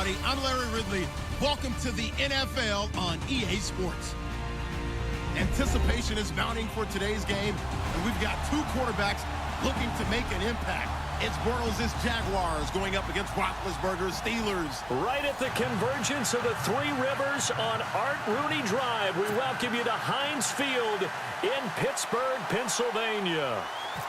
everybody. I'm Larry Ridley. Welcome to the NFL on EA Sports. Anticipation is mounting for today's game, and we've got two quarterbacks looking to make an impact. It's Bortles' Jaguars going up against Roethlisberger's Steelers. Right at the convergence of the Three Rivers on Art Rooney Drive, we welcome you to Heinz Field in Pittsburgh, Pennsylvania.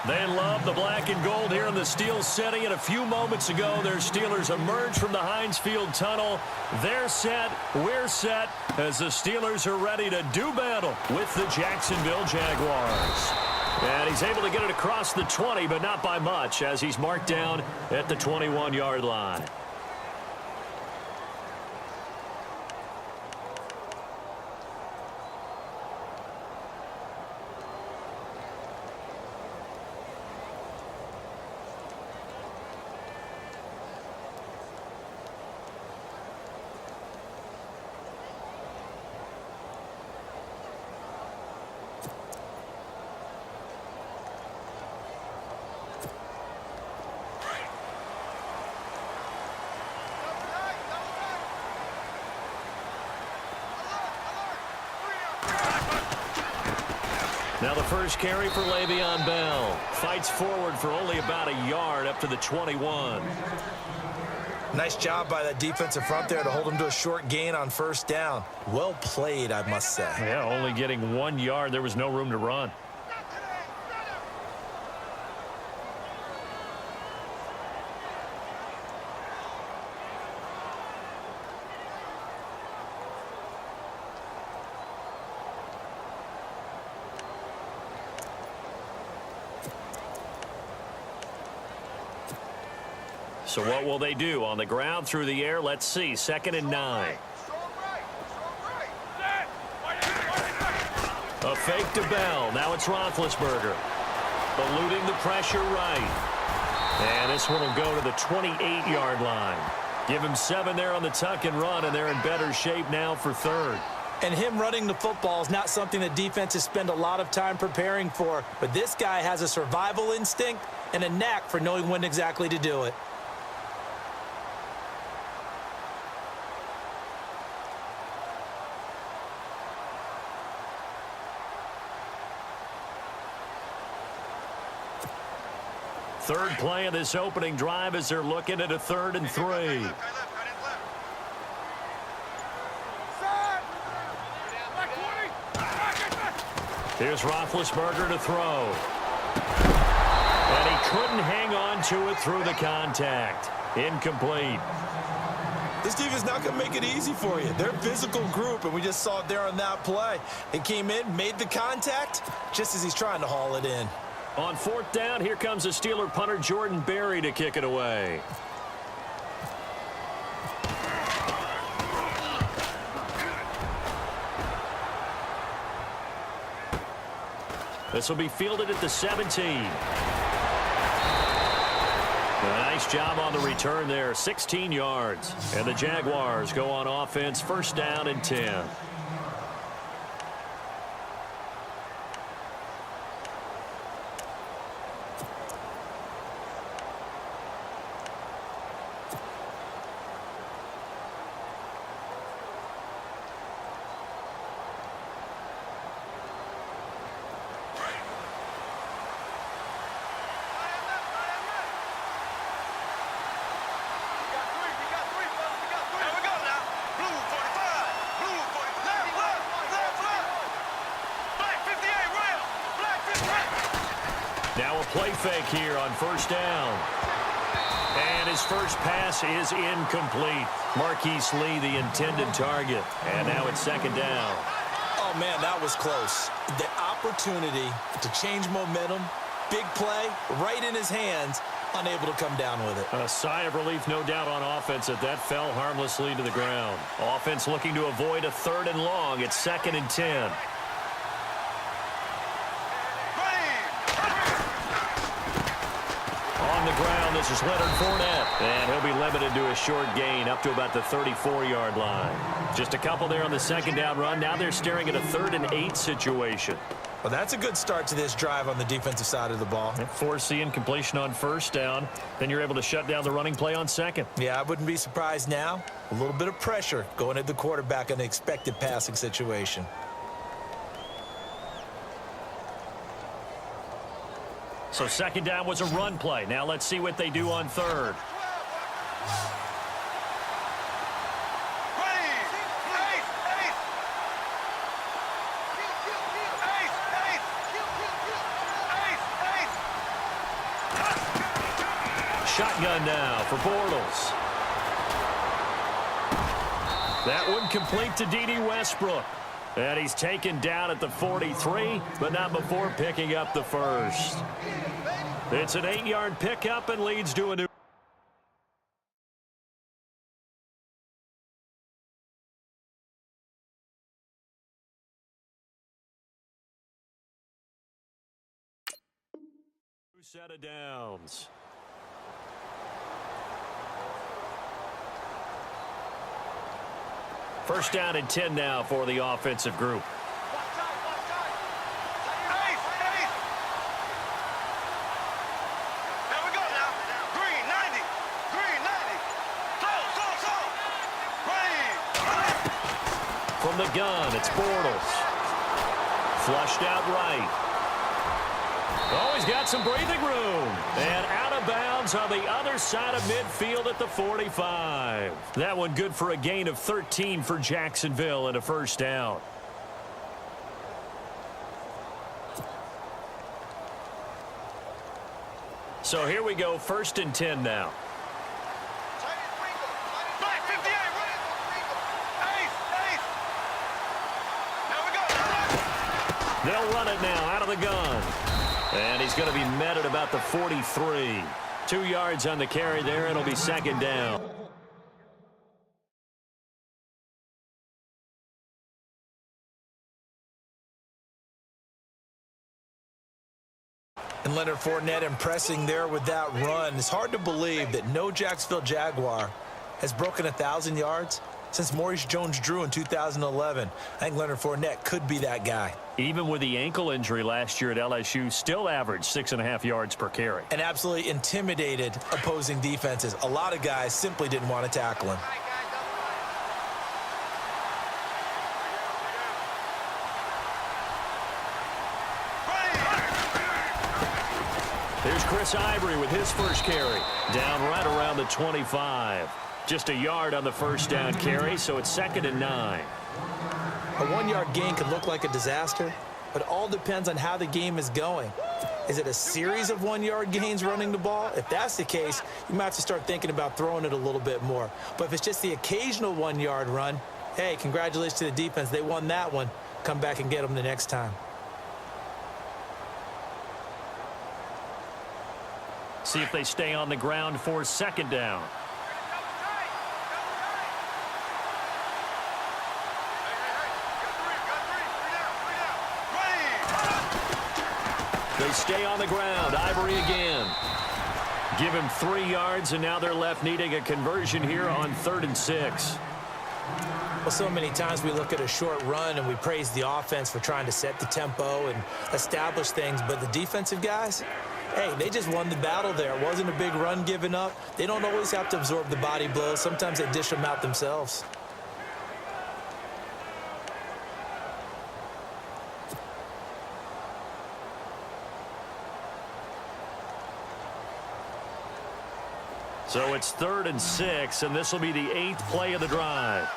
They love the black and gold here in the Steel City, and a few moments ago, their Steelers emerged from the Heinz Field tunnel. They're set, we're set, as the Steelers are ready to do battle with the Jacksonville Jaguars. And he's able to get it across the 20, but not by much, as he's marked down at the 21-yard line. Now the first carry for Le'Veon Bell. Fights forward for only about a yard up to the 21. Nice job by that defensive front there to hold him to a short gain on first down. Well played, I must say. Yeah, only getting 1 yard. There was no room to run. So what will they do? On the ground, through the air, let's see. 2nd and 9. A fake to Bell. Now it's Roethlisberger. Eluding the pressure right. And this one will go to the 28-yard line. Give him 7 there on the tuck and run, and they're in better shape now for 3rd. And him running the football is not something that defenses spend a lot of time preparing for. But this guy has a survival instinct and a knack for knowing when exactly to do it. Third play of this opening drive as they're looking at a 3rd and 3. Here's Roethlisberger to throw. And he couldn't hang on to it through the contact. Incomplete. This defense is not going to make it easy for you. They're a physical group, and we just saw it there on that play. He came in, made the contact, just as he's trying to haul it in. On 4th down, here comes the Steeler punter Jordan Berry to kick it away. This will be fielded at the 17. A nice job on the return there, 16 yards. And the Jaguars go on offense, 1st down and 10. Now a play fake here on 1st down. And his first pass is incomplete. Marquise Lee, the intended target. And now it's 2nd down. Oh, man, that was close. The opportunity to change momentum, big play, right in his hands, unable to come down with it. A sigh of relief, no doubt, on offense that fell harmlessly to the ground. Offense looking to avoid a 3rd and long. It's 2nd and 10. On the ground, this is Leonard Fournette. And he'll be limited to a short gain up to about the 34-yard line. Just a couple there on the 2nd down run. Now they're staring at a 3rd and 8 situation. Well, that's a good start to this drive on the defensive side of the ball. Force the incompletion on 1st down. Then you're able to shut down the running play on 2nd. Yeah, I wouldn't be surprised now A little bit of pressure going at the quarterback in an expected passing situation. So second down was a run play. Now let's see what they do on third. Shotgun now for Bortles. That one complete to D.D. Westbrook. And he's taken down at the 43, but not before picking up the first. It's an 8-yard pickup and leads to a new. Set of downs. First down and 10 now for the offensive group. From the gun, it's Bortles. Flushed out right. Oh, he's got some breathing room. And out of bounds on the other side of midfield at the 45. That one good for a gain of 13 for Jacksonville and a first down. So here we go, first and 10 now. They'll run it now out of the gun. And he's going to be met at about the 43. 2 yards on the carry there, and it'll be second down. And Leonard Fournette impressing there with that run. It's hard to believe that no Jacksonville Jaguar has broken 1,000 yards since Maurice Jones-Drew in 2011. I think Leonard Fournette could be that guy. Even with the ankle injury last year at LSU, still averaged 6.5 yards per carry. And absolutely intimidated opposing defenses. A lot of guys simply didn't want to tackle him. Here's Chris Ivory with his first carry. Down right around the 25. Just a yard on the first down carry, so it's second and 9. A 1-yard gain could look like a disaster, but it all depends on how the game is going. Is it a series of 1-yard gains running the ball? If that's the case, you might have to start thinking about throwing it a little bit more. But if it's just the occasional 1-yard run, hey, congratulations to the defense. They won that one. Come back and get them the next time. See if they stay on the ground for second down. They stay on the ground. Ivory again. Give him 3 yards, and now they're left needing a conversion here on 3rd and 6. Well, so many times we look at a short run and we praise the offense for trying to set the tempo and establish things, but the defensive guys, hey, they just won the battle there. It wasn't a big run given up. They don't always have to absorb the body blows. Sometimes they dish them out themselves. So it's 3rd and 6, and this will be the 8th play of the drive.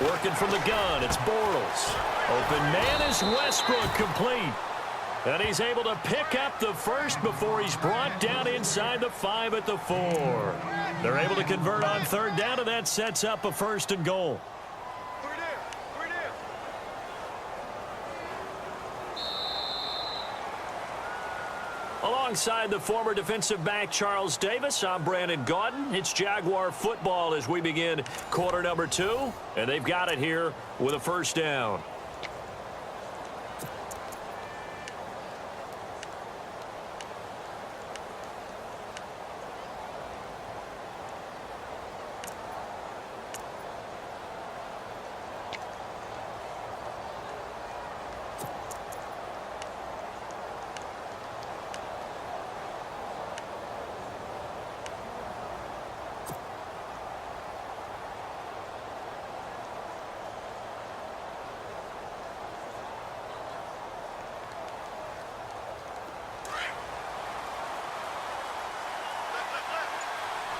Working from the gun, it's Bortles. Open man is Westbrook, complete. And he's able to pick up the first before he's brought down inside the 5 at the 4. They're able to convert on 3rd down, and that sets up a 1st and goal. Alongside the former defensive back Charles Davis, I'm Brandon Gaudin. It's Jaguar football as we begin quarter number 2, and they've got it here with a first down.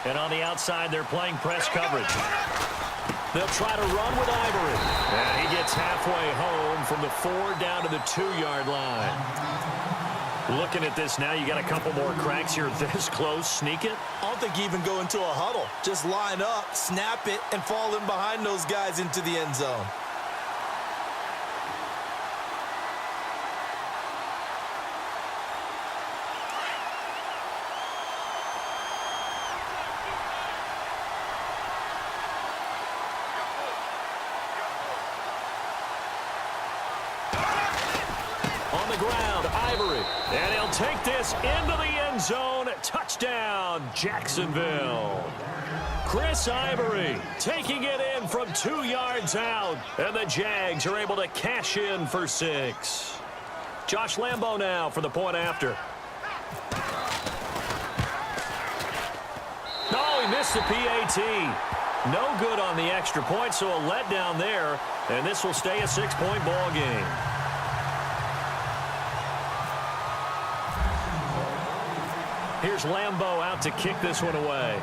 And on the outside, they're playing press coverage. They'll try to run with Ivory. And he gets halfway home from the 4 down to the 2-yard line. Looking at this now, you got a couple more cracks here this close. Sneak it. I don't think you even go into a huddle. Just line up, snap it, and fall in behind those guys into the end zone. On the ground, Ivory. And he'll take this into the end zone. Touchdown, Jacksonville. Chris Ivory taking it in from 2 yards out. And the Jags are able to cash in for 6. Josh Lambo now for the point after. No, he missed the PAT. No good on the extra point, so a letdown there. And this will stay a 6-point ball game. Here's Lambo out to kick this one away.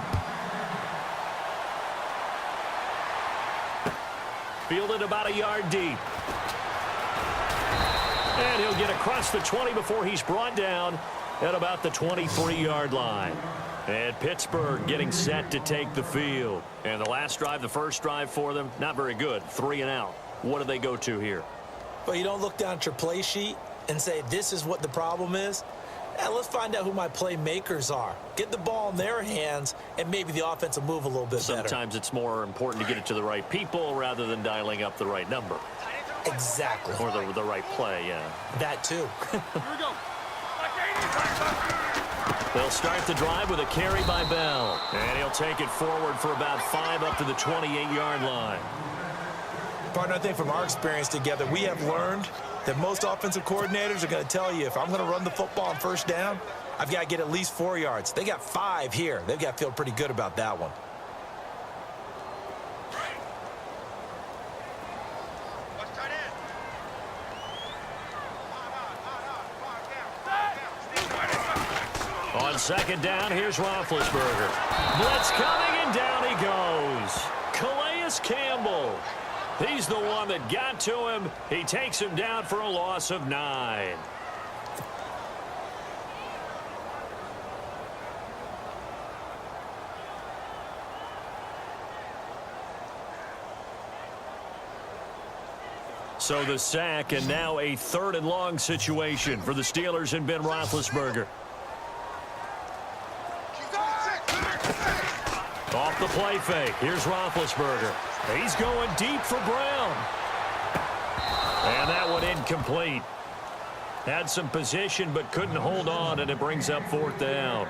Fielded about a yard deep. And he'll get across the 20 before he's brought down at about the 23-yard line. And Pittsburgh getting set to take the field. And the last drive, the first drive for them, not very good. 3 and out. What do they go to here? But you don't look down at your play sheet and say, this is what the problem is. Now, let's find out who my playmakers are. Get the ball in their hands, and maybe the offense will move a little bit better. Sometimes it's more important to get it to the right people rather than dialing up the right number. Exactly. Or the right play, yeah. That, too. Here we go. They'll start the drive with a carry by Bell. And he'll take it forward for about 5 up to the 28-yard line. Partner, I think from our experience together, we have learned that most offensive coordinators are going to tell you, if I'm going to run the football on first down, I've got to get at least 4 yards. They got 5 here. They've got to feel pretty good about that one. On second down, here's Roethlisberger. Blitz coming, and down he goes. Calais Campbell. He's the one that got to him. He takes him down for a loss of 9. So the sack, and now a 3rd and long situation for the Steelers and Ben Roethlisberger. Off the play fake. Here's Roethlisberger. He's going deep for Brown. And that one incomplete. Had some position but couldn't hold on, and it brings up 4th down.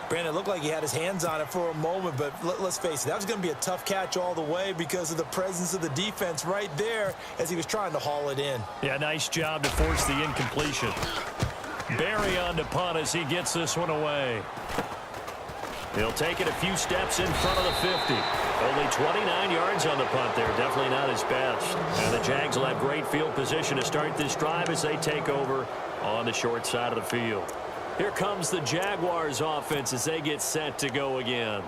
Brandon, it looked like he had his hands on it for a moment, but let's face it, that was going to be a tough catch all the way because of the presence of the defense right there as he was trying to haul it in. Yeah, nice job to force the incompletion. Barry on to punt as he gets this one away. He'll take it a few steps in front of the 50. Only 29 yards on the punt there. Definitely not his best. And the Jags will have great field position to start this drive as they take over on the short side of the field. Here comes the Jaguars offense as they get set to go again.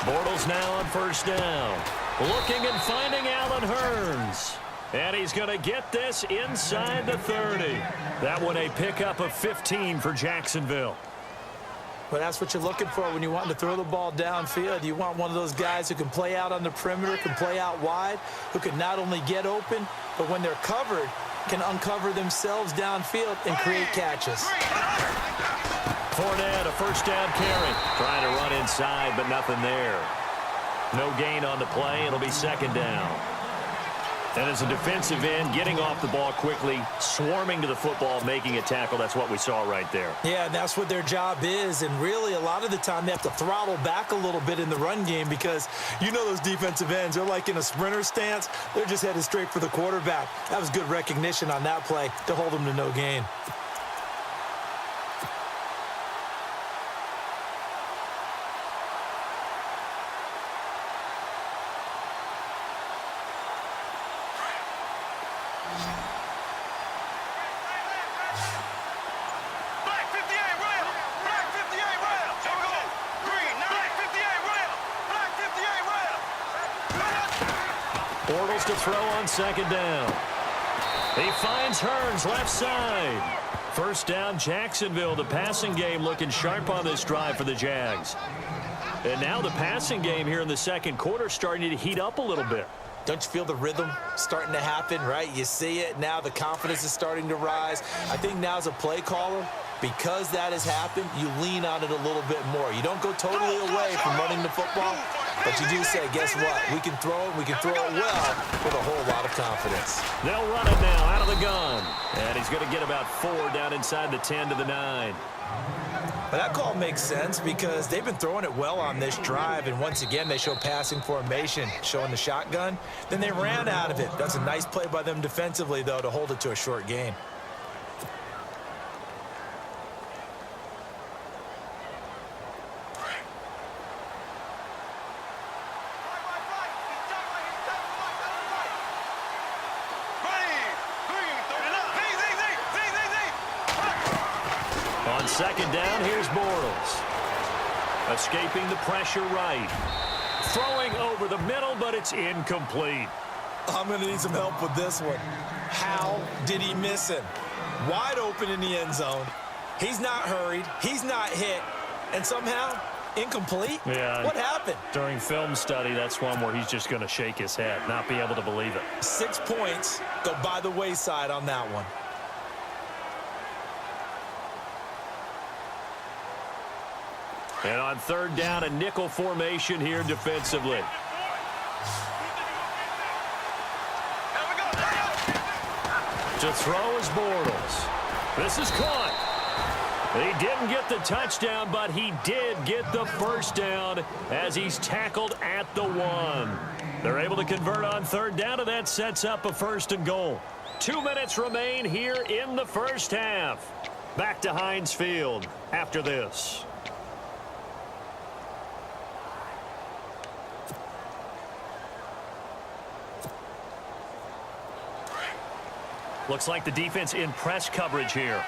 Bortles now on first down. Looking and finding Allen Hurns. And he's going to get this inside the 30. That one a pickup of 15 for Jacksonville. Well, that's what you're looking for when you want to throw the ball downfield. You want one of those guys who can play out on the perimeter, can play out wide, who can not only get open, but when they're covered, can uncover themselves downfield and create catches. Fournette, a first down carry. Trying to run inside, but nothing there. No gain on the play. It'll be second down. And as a defensive end, getting off the ball quickly, swarming to the football, making a tackle, that's what we saw right there. Yeah, and that's what their job is. And really, a lot of the time, they have to throttle back a little bit in the run game because you know those defensive ends, they're like in a sprinter stance. They're just headed straight for the quarterback. That was good recognition on that play to hold them to no gain. Bortles to throw on second down. He finds Hearns left side. First down, Jacksonville. The passing game looking sharp on this drive for the Jags. And now the passing game here in the second quarter starting to heat up a little bit. Don't you feel the rhythm starting to happen, right? You see it. Now the confidence is starting to rise. I think now as a play caller, because that has happened, you lean on it a little bit more. You don't go totally away from running the football, but you do say, guess what? We can throw it. We can throw it well with a whole lot of confidence. They'll run it now out of the gun. And he's going to get about 4 down inside the 10 to the 9. But that call makes sense because they've been throwing it well on this drive, and once again, they show passing formation, showing the shotgun. Then they ran out of it. That's a nice play by them defensively, though, to hold it to a short gain. On second down, here's Bortles. Escaping the pressure right. Throwing over the middle, but it's incomplete. I'm going to need some help with this one. How did he miss him? Wide open in the end zone. He's not hurried. He's not hit. And somehow, incomplete? Yeah. What happened? During film study, that's one where he's just going to shake his head, not be able to believe it. 6 points go by the wayside on that one. And on third down, a nickel formation here defensively. To throw is Bortles. This is caught. He didn't get the touchdown, but he did get the first down as he's tackled at the 1. They're able to convert on third down, and that sets up a 1st and goal. 2 minutes remain here in the first half. Back to Heinz Field after this. Looks like the defense in press coverage here.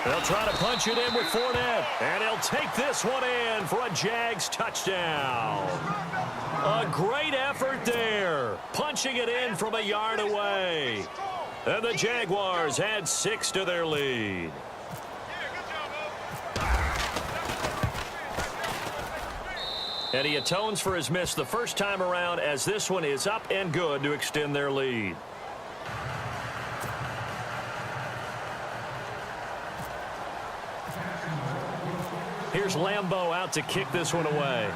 They'll try to punch it in with Fournette. And he'll take this one in for a Jags touchdown. A great effort there. Punching it in from a yard away. And the Jaguars add 6 to their lead. And he atones for his miss the first time around as this one is up and good to extend their lead. Here's Lambeau out to kick this one away.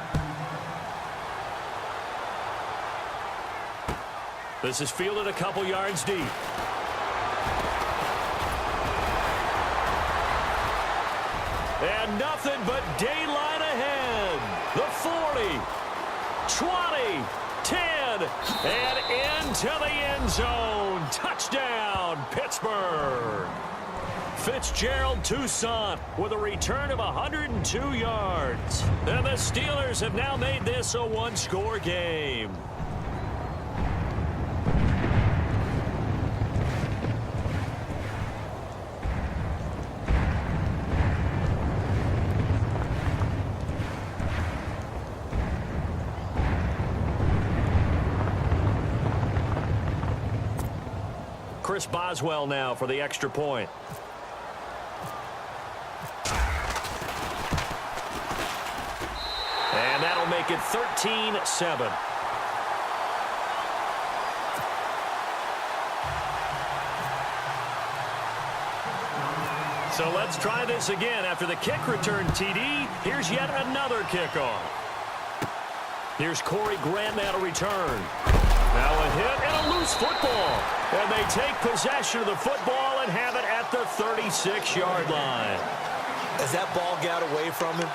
This is fielded a couple yards deep. And nothing but daylight ahead. The 40, 20, 10, and into the end zone. Touchdown, Pittsburgh. Fitzgerald Toussaint with a return of 102 yards. And the Steelers have now made this a one-score game. Chris Boswell now for the extra point. And that'll make it 13-7. So let's try this again. After the kick return TD, here's yet another kickoff. Here's Corey Grant now to return. Now a hit and a loose football. And they take possession of the football and have it at the 36-yard line. As that ball got away from him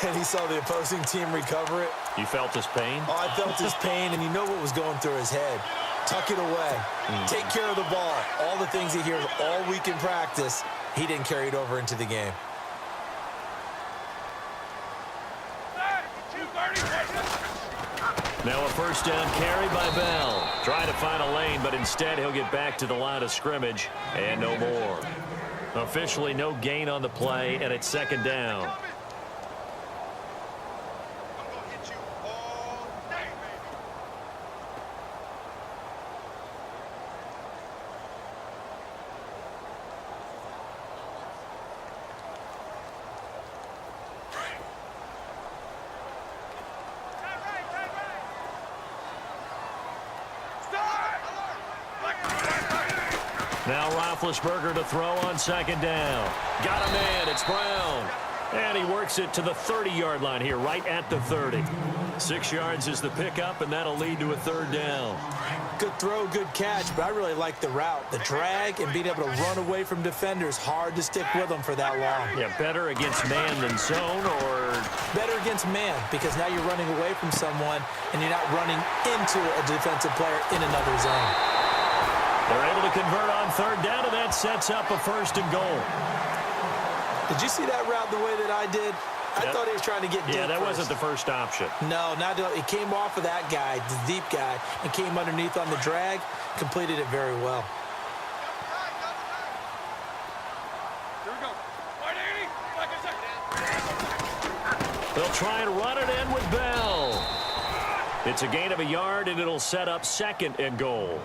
and he saw the opposing team recover it. You felt his pain? Oh, I felt his pain, and you know what was going through his head. Tuck it away. Take care of the ball. All the things he hears all week in practice, he didn't carry it over into the game. Now a first down carry by Bell. Trying to find a lane, but instead he'll get back to the line of scrimmage and no more. Officially no gain on the play, and it's second down. Now Roethlisberger to throw on second down. Got a man. It's Brown. And he works it to the 30-yard line here, right at the 30. 6 yards is the pickup, and that'll lead to a third down. Good throw, good catch, but I really like the route. The drag and being able to run away from defenders, hard to stick with them for that long. Yeah, better against man than zone, or? Better against man, because now you're running away from someone, and you're not running into a defensive player in another zone. They're able to convert on third down, and that sets up a first and goal. Did you see that route the way that I did? I thought he was trying to get deep. Yeah, that first. wasn't the first option. No, not it came off of that guy, the deep guy, and came underneath on the drag, completed it very well. Here we go. They'll try and run it in with Bell. It's a gain of a yard, and it'll set up second and goal.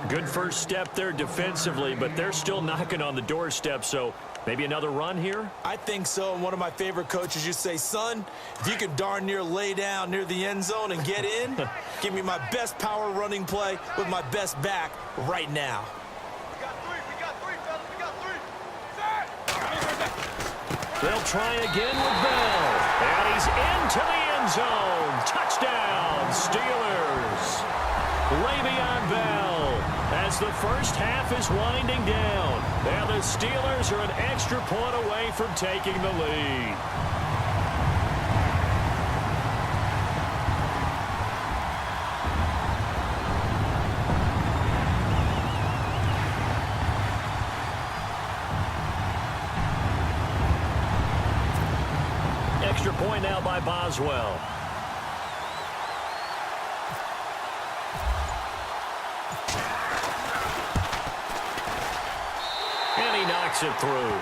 Good first step there defensively, but they're still knocking on the doorstep, so maybe another run here? I think so, and one of my favorite coaches used to say, son, if you can darn near lay down near the end zone and get in, give me my best power running play with my best back right now. We got three, fellas, we got three. They'll try again with Bell, and he's into the end zone. Touchdown, Steelers. Le'Veon Bell, as the first half is winding down. Now the Steelers are an extra point away from taking the lead. Extra point now by Boswell. And he knocks it through.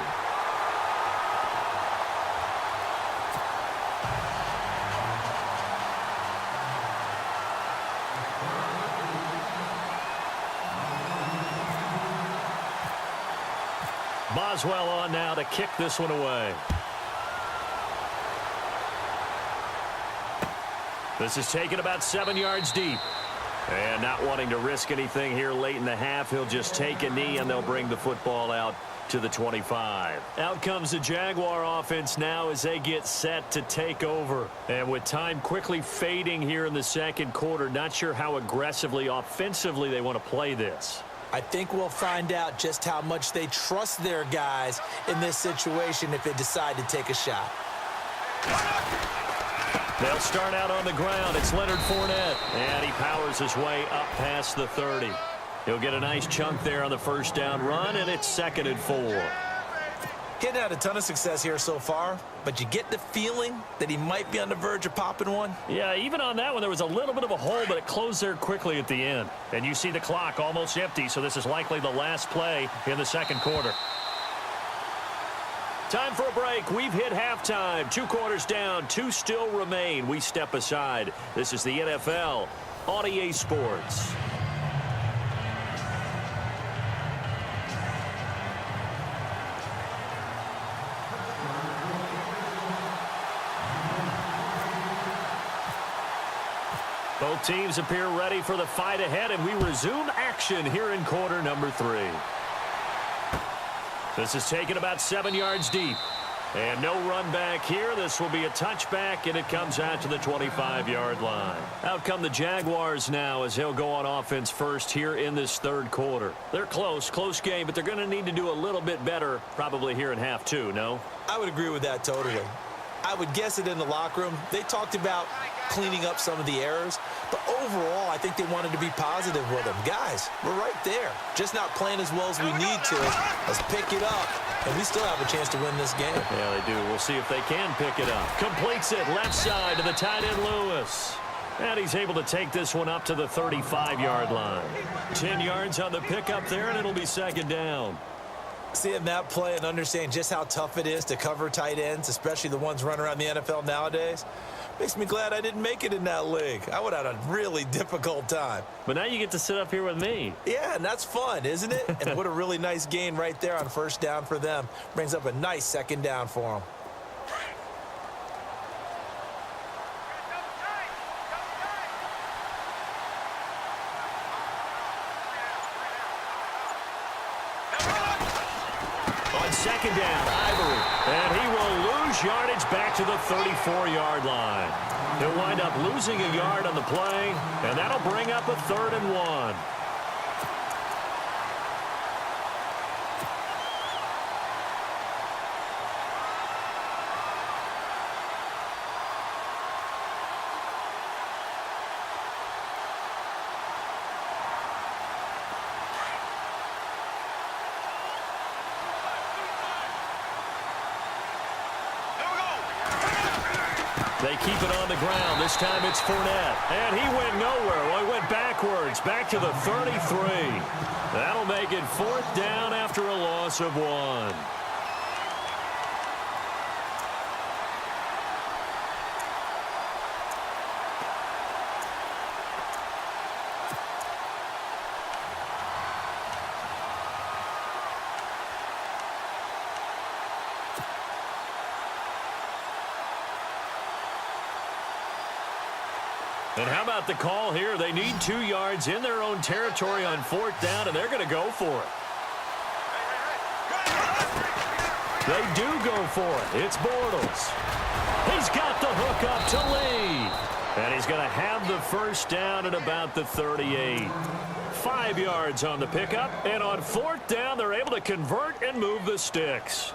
Boswell on now to kick this one away. This is taken about 7 yards deep. And not wanting to risk anything here late in the half, he'll just take a knee, and they'll bring the football out to the 25. Out comes the Jaguar offense now as they get set to take over. And with time quickly fading here in the second quarter, not sure how aggressively, offensively they want to play this. I think we'll find out just how much they trust their guys in this situation if they decide to take a shot. They'll start out on the ground. It's Leonard Fournette, and he powers his way up past the 30. He'll get a nice chunk there on the first down run, and it's 2nd and 4. He hadn't had a ton of success here so far, but you get the feeling that he might be on the verge of popping one. Yeah, even on that one, there was a little bit of a hole, but it closed there quickly at the end. And you see the clock almost empty, so this is likely the last play in the second quarter. Time for a break. We've hit halftime. 2 quarters down. 2 still remain. We step aside. This is the NFL on EA Sports. Both teams appear ready for the fight ahead, and we resume action here in quarter number 3. This is taken about 7 yards deep. And no run back here. This will be a touchback, and it comes out to the 25-yard line. Out come the Jaguars now as he'll go on offense first here in this third quarter. They're close game, but they're going to need to do a little bit better probably here in half two, no? I would agree with that totally. I would guess it in the locker room. They talked about cleaning up some of the errors, but overall, I think they wanted to be positive with them. Guys, we're right there. Just not playing as well as we need to. Let's pick it up, and we still have a chance to win this game. Yeah, they do. We'll see if they can pick it up. Completes it left side to the tight end, Lewis. And he's able to take this one up to the 35-yard line. 10 yards on the pickup there, and it'll be second down. Seeing that play and understanding just how tough it is to cover tight ends, especially the ones running around the NFL nowadays, makes me glad I didn't make it in that league. I would have had a really difficult time. But now you get to sit up here with me. Yeah, and that's fun, isn't it? And what a really nice gain right there on first down for them. Brings up a nice second down for them. Second down, Ivory. And he will lose yardage back to the 34-yard line. He'll wind up losing a yard on the play, and that'll bring up a 3rd and 1. They keep it on the ground. This time it's Fournette. And he went nowhere. Well, he went backwards, back to the 33. That'll make it 4th down after a loss of 1. And how about the call here? They need 2 yards in their own territory on 4th down, and they're going to go for it. They do go for it. It's Bortles. He's got the hook up to Lee. And he's going to have the first down at about the 38. 5 yards on the pickup. And on 4th down, they're able to convert and move the sticks.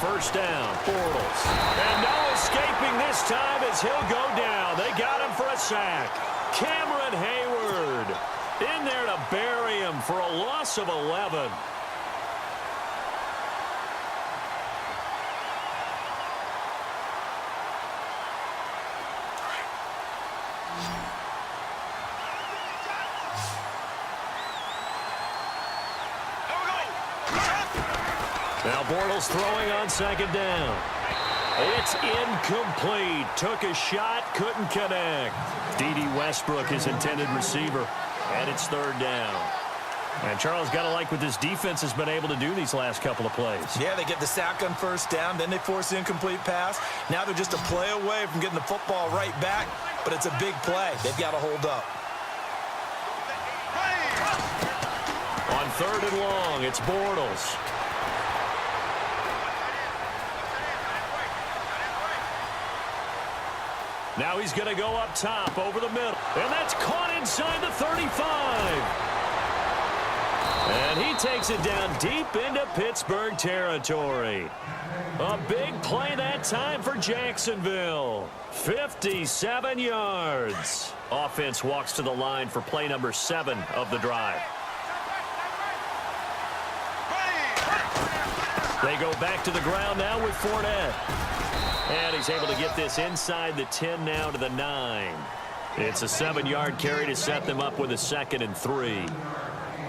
First down, Bortles. And no escaping this time as he'll go down. They got him for a sack. Cameron Hayward in there to bury him for a loss of 11. Now Bortles throwing on second down. It's incomplete. Took a shot, couldn't connect. D.D. Westbrook, his intended receiver. And it's 3rd down. And Charles, got to like what this defense has been able to do these last couple of plays. Yeah, they get the sack on first down, then they force the incomplete pass. Now they're just a play away from getting the football right back, but it's a big play. They've got to hold up. On 3rd and long, it's Bortles. Now he's going to go up top over the middle. And that's caught inside the 35. And he takes it down deep into Pittsburgh territory. A big play that time for Jacksonville. 57 yards. Offense walks to the line for play number 7 of the drive. They go back to the ground now with Fournette. And he's able to get this inside the 10 now to the 9. It's a 7-yard carry to set them up with a 2nd and 3.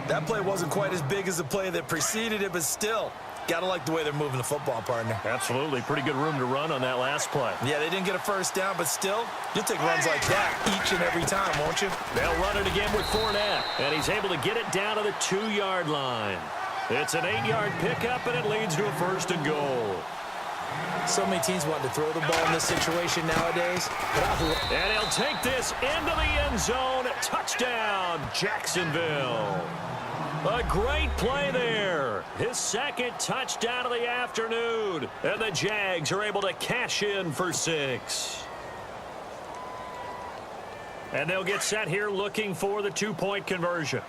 That play wasn't quite as big as the play that preceded it, but still, Gotta like the way they're moving the football, partner. Absolutely. Pretty good room to run on that last play. Yeah, they didn't get a first down, but still, you'll take runs like that each and every time, won't you? They'll run it again with Fournette, and he's able to get it down to the 2-yard line. It's an 8-yard pickup, and it leads to a 1st and goal. So many teams want to throw the ball in this situation nowadays. And he'll take this into the end zone. Touchdown, Jacksonville. A great play there. His 2nd touchdown of the afternoon. And the Jags are able to cash in for 6. And they'll get set here looking for the 2-point conversion.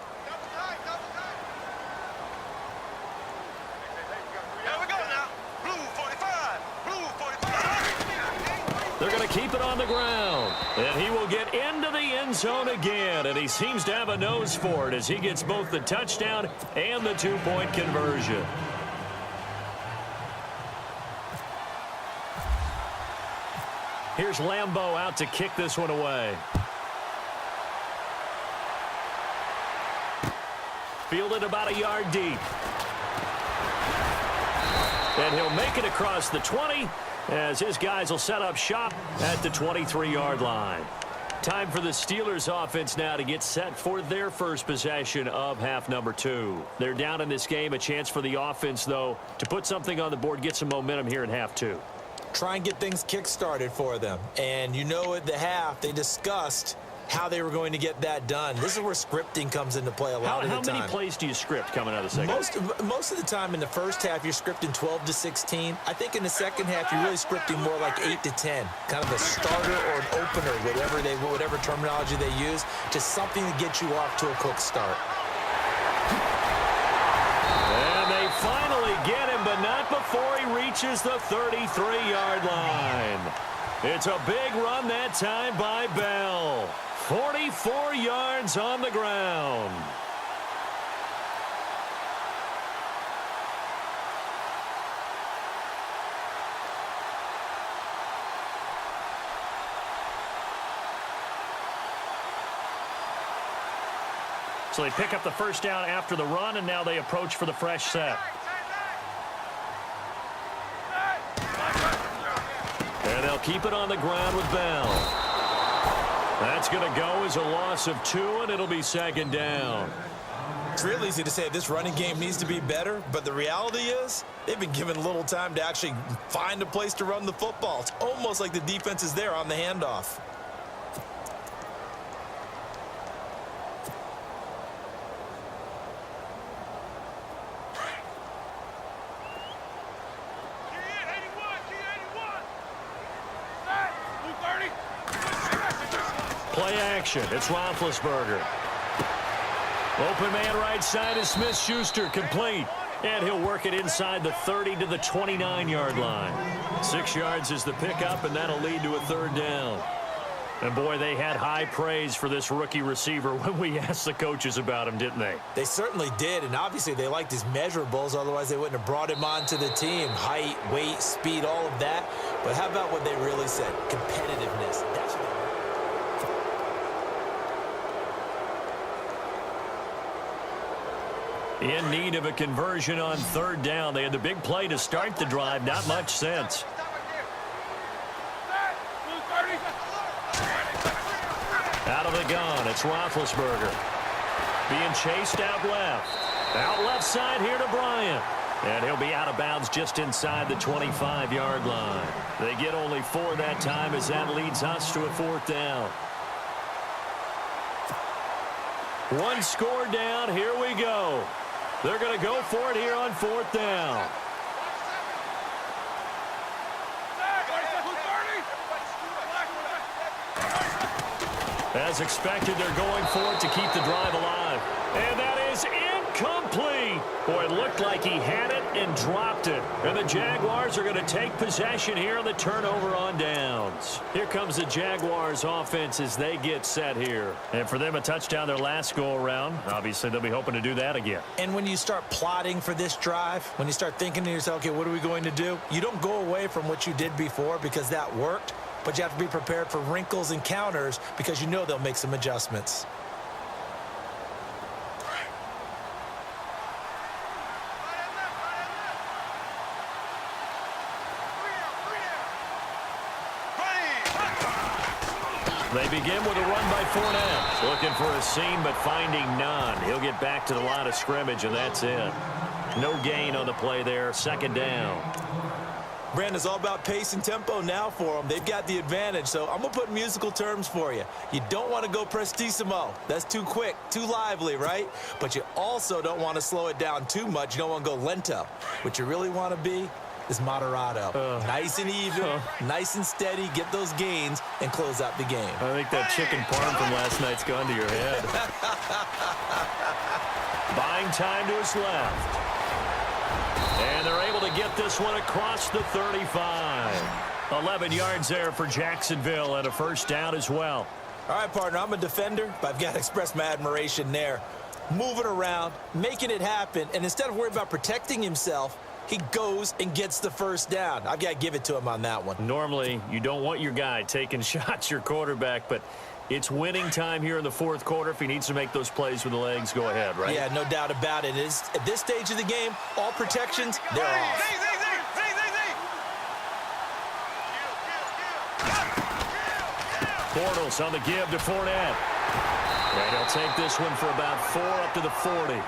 They're going to keep it on the ground. And he will get into the end zone again. And he seems to have a nose for it as he gets both the touchdown and the 2-point conversion. Here's Lambeau out to kick this one away. Fielded about a yard deep. And he'll make it across the 20 as his guys will set up shop at the 23-yard line. Time for the Steelers offense now to get set for their first possession of half number 2. They're down in this game. A chance for the offense, though, to put something on the board, get some momentum here in half 2. Try and get things kick-started for them. And you know at the half, they discussed how they were going to get that done. This is where scripting comes into play a lot of the time. How many plays do you script coming out of the second? Most of the time in the first half, you're scripting 12 to 16. I think in the second half, you're really scripting more like 8 to 10. Kind of a starter or an opener, whatever terminology they use, just something to get you off to a quick start. And they finally get him, but not before he reaches the 33-yard line. It's a big run that time by Bell. 44 yards on the ground. So they pick up the first down after the run, and now they approach for the fresh set. And they'll keep it on the ground with Bell. That's going to go as a loss of 2, and it'll be 2nd down. It's real easy to say this running game needs to be better, but the reality is they've been given little time to actually find a place to run the football. It's almost like the defense is there on the handoff. Play action. It's Roethlisberger. Open man right side is Smith-Schuster, complete. And he'll work it inside the 30 to the 29-yard line. 6 yards is the pickup, and that'll lead to a 3rd down. And, boy, they had high praise for this rookie receiver when we asked the coaches about him, didn't they? They certainly did, and obviously they liked his measurables. Otherwise, they wouldn't have brought him onto the team. Height, weight, speed, all of that. But how about what they really said? Competitiveness. That's what in need of a conversion on 3rd down. They had the big play to start the drive. Not much sense. Out of the gun, it's Roethlisberger. Being chased out left. Out left side here to Bryant. And he'll be out of bounds just inside the 25-yard line. They get only 4 that time as that leads us to a 4th down. 1 score down. Here we go. They're going to go for it here on 4th down. As expected, they're going for it to keep the drive alive. And that is incomplete. Boy, it looked like he had it and dropped it. And the Jaguars are going to take possession here on the turnover on downs. Here comes the Jaguars offense as they get set here. And for them, a touchdown their last go-around. Obviously, they'll be hoping to do that again. And when you start plotting for this drive, when you start thinking to yourself, okay, what are we going to do? You don't go away from what you did before because that worked. But you have to be prepared for wrinkles and counters because you know they'll make some adjustments. They begin with a run by Fournette. Looking for a seam, but finding none. He'll get back to the line of scrimmage, and that's it. No gain on the play there. Second down. Brandon, it's all about pace and tempo now for them. They've got the advantage, so I'm going to put musical terms for you. You don't want to go prestissimo. That's too quick, too lively, right? But you also don't want to slow it down too much. You don't want to go lento. What you really want to be is moderato. Nice and even, nice and steady, get those gains, and close out the game. I think that chicken parm from last night's gone to your head. Buying time to his left. And they're able to get this one across the 35. 11 yards there for Jacksonville and a first down as well. All right, partner, I'm a defender, but I've got to express my admiration there. Moving around, making it happen, and instead of worrying about protecting himself, he goes and gets the first down. I've got to give it to him on that one. Normally, you don't want your guy taking shots, your quarterback, but it's winning time here in the fourth quarter. If he needs to make those plays with the legs, go ahead, right? Yeah, no doubt about it. At this stage of the game, all protections, they're off. Bortles on the give to Fournette. And he'll take this one for about 4 up to the 40.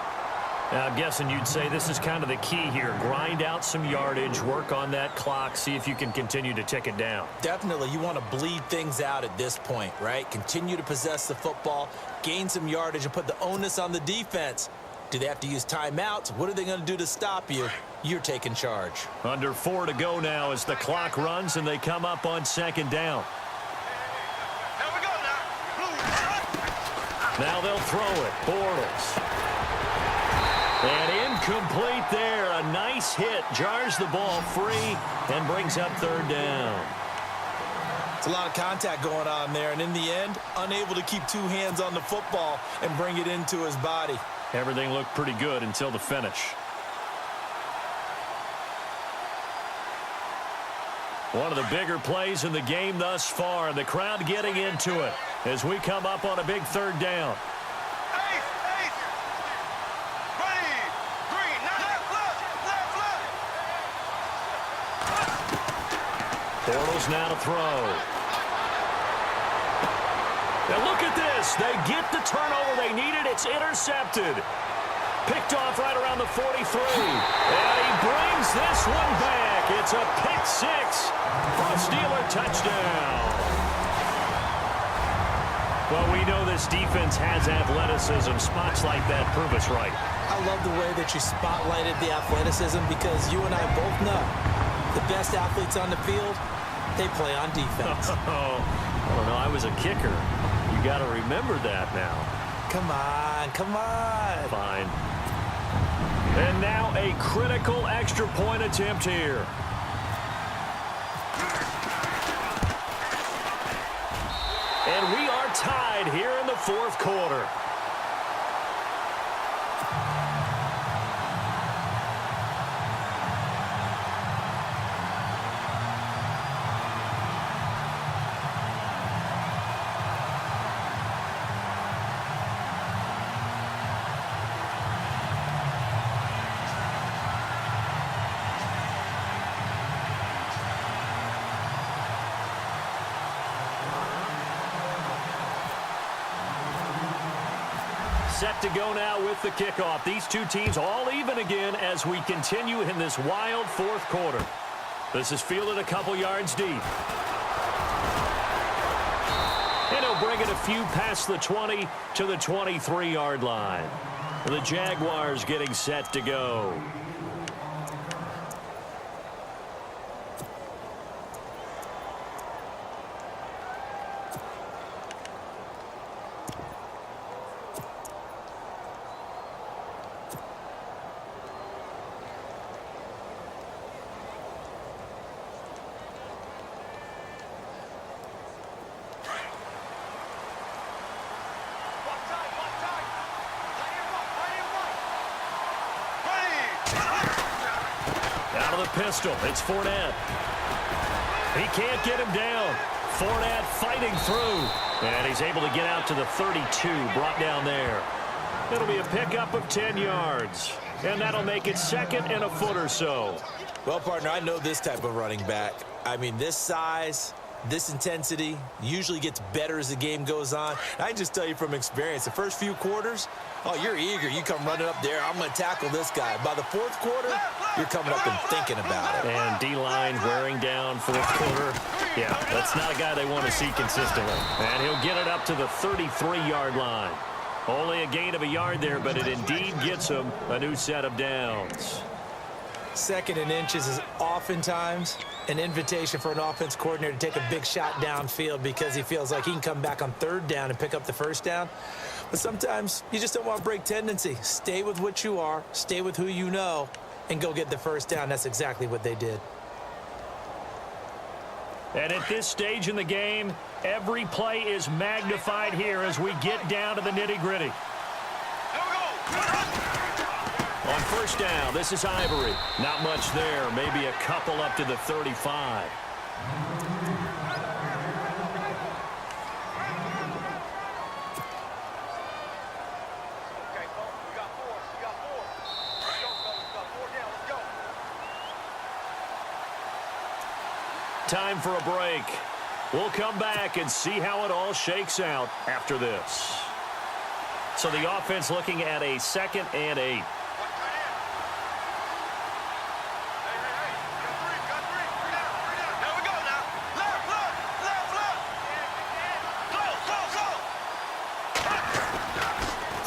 Now, I'm guessing you'd say this is kind of the key here. Grind out some yardage, work on that clock, see if you can continue to tick it down. Definitely. You want to bleed things out at this point, right? Continue to possess the football, gain some yardage, and put the onus on the defense. Do they have to use timeouts? What are they going to do to stop you? You're taking charge. Under 4 to go now as the clock runs and they come up on second down. Now they'll throw it. Bortles. And incomplete there. A nice hit. Jars the ball free and brings up third down. It's a lot of contact going on there. And in the end, unable to keep 2 hands on the football and bring it into his body. Everything looked pretty good until the finish. One of the bigger plays in the game thus far. The crowd getting into it as we come up on a big third down. Bortles now to throw. Now look at this. They get the turnover they needed. It's intercepted. Picked off right around the 43. And he brings this one back. It's a pick 6 for a Steeler touchdown. Well, we know this defense has athleticism. Spots like that prove us right. I love the way that you spotlighted the athleticism because you and I both know the best athletes on the field, they play on defense. Oh, I don't know. I was a kicker. You got to remember that now. Come on, come on. Fine. And now a critical extra point attempt here. And we are tied here in the fourth quarter. Set to go now with the kickoff. These two teams all even again as we continue in this wild fourth quarter. This is fielded a couple yards deep. And he'll bring it a few past the 20 to the 23-yard line. The Jaguars getting set to go. Pistol. It's Fournette. He can't get him down. Fournette fighting through. And he's able to get out to the 32. Brought down there. It'll be a pickup of 10 yards. And that'll make it second and a foot or so. Well, partner, I know this type of running back. I mean, this size, This intensity usually gets better as the game goes on. I can just tell you from experience, the first few quarters, oh, you're eager. You come running up there, I'm going to tackle this guy. By the fourth quarter, you're coming up and thinking about it. And D-line wearing down fourth quarter. Yeah, that's not a guy they want to see consistently. And he'll get it up to the 33-yard line. Only a gain of a yard there, but it indeed gets him a new set of downs. Second and inches is oftentimes an invitation for an offense coordinator to take a big shot downfield because he feels like he can come back on third down and pick up the first down. But sometimes you just don't want to break tendency. Stay with what you are, stay with who you know, and go get the first down. That's exactly what they did. And at this stage in the game, every play is magnified here as we get down to the nitty-gritty. On first down, this is Ivory. Not much there. Maybe a couple up to the 35. Okay, folks, we got four. We got four. Let's go, fellas. We got 4 down. Let's go. Time for a break. We'll come back and see how it all shakes out after this. So the offense looking at a 2nd and 8.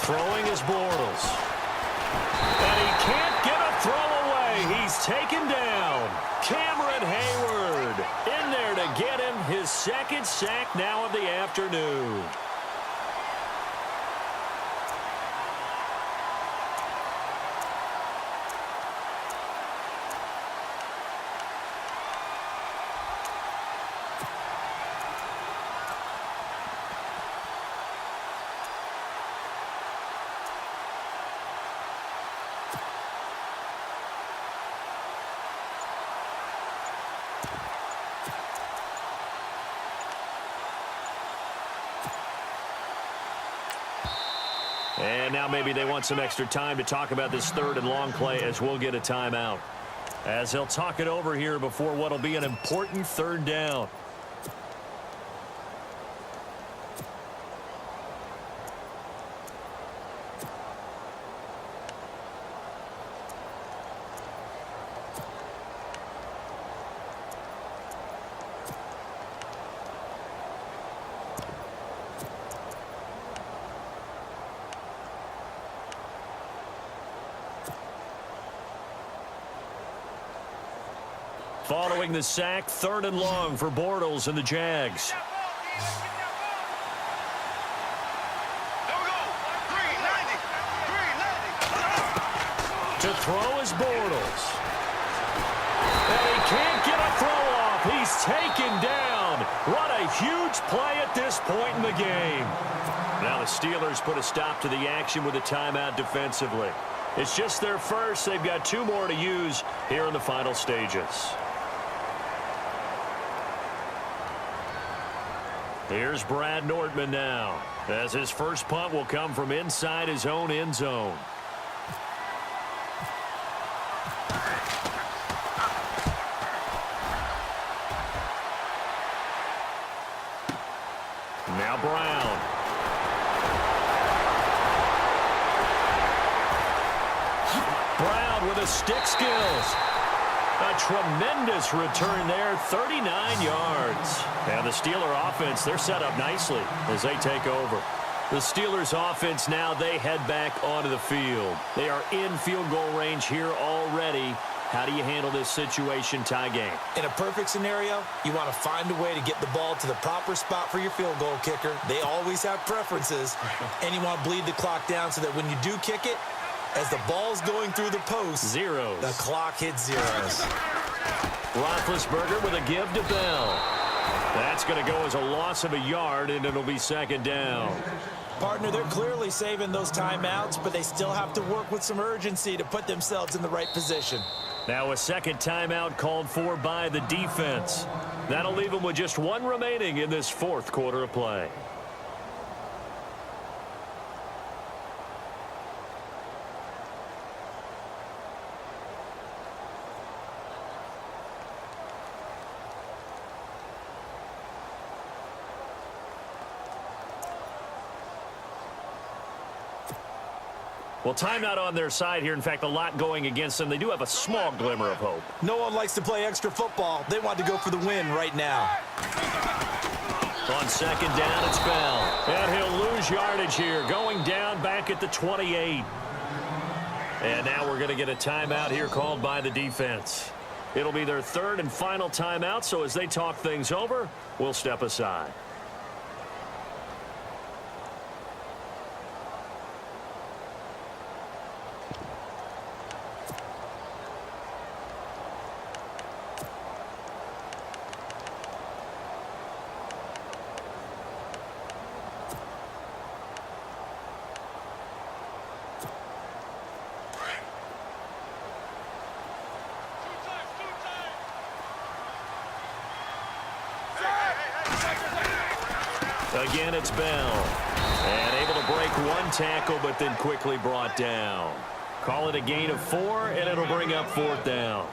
Throwing is Bortles. And he can't get a throw away. He's taken down. Cameron Hayward in there to get him his 2nd sack now of the afternoon. And now maybe they want some extra time to talk about this 3rd and long play as we'll get a timeout. As they'll talk it over here before what will be an important 3rd down. Following the sack, 3rd and long for Bortles and the Jags. There we go. 390. 390. To throw is Bortles. And he can't get a throw off. He's taken down. What a huge play at this point in the game. Now the Steelers put a stop to the action with a timeout defensively. It's just their first. They've got 2 more to use here in the final stages. Here's Brad Nortman now, as his first punt will come from inside his own end zone. Now Brown. Brown with the stick skills. A tremendous return there, 39 yards. And the Steeler offense, they're set up nicely as they take over. The Steelers offense now, they head back onto the field. They are in field goal range here already. How do you handle this situation, tie game? In a perfect scenario, you want to find a way to get the ball to the proper spot for your field goal kicker. They always have preferences, and you want to bleed the clock down so that when you do kick it, as the ball's going through the post, zeros. The clock hits zeros. Roethlisberger with a give to Bell. That's going to go as a loss of a yard, and it'll be 2nd down. Partner, they're clearly saving those timeouts, but they still have to work with some urgency to put themselves in the right position. Now a 2nd timeout called for by the defense. That'll leave them with just 1 remaining in this 4th quarter of play. Well, timeout on their side here. In fact, a lot going against them. They do have a small glimmer of hope. No one likes to play extra football. They want to go for the win right now. On second down, it's Bell. And he'll lose yardage here, going down back at the 28. And now we're going to get a timeout here called by the defense. It'll be their third and final timeout, so as they talk things over, we'll step aside. Again, it's Bell. And able to break one tackle, but then quickly brought down. Call it a gain of 4, and it'll bring up 4th down.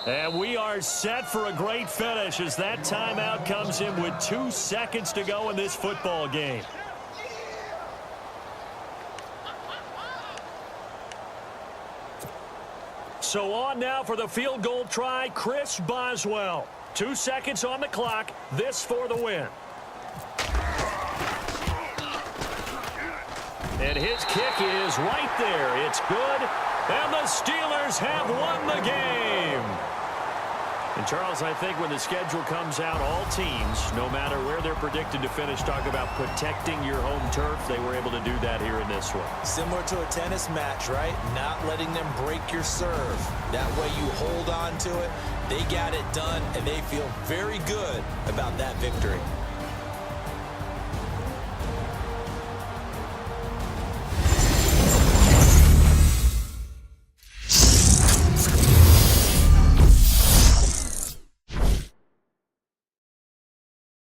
And we are set for a great finish as that timeout comes in with 2 seconds to go in this football game. So on now for the field goal try, Chris Boswell. 2 seconds on the clock. This for the win. And his kick is right there. It's good. And the Steelers have won the game. And, Charles, I think when the schedule comes out, all teams, no matter where they're predicted to finish, talk about protecting your home turf. They were able to do that here in this one. Similar to a tennis match, right? Not letting them break your serve. That way you hold on to it. They got it done, and they feel very good about that victory.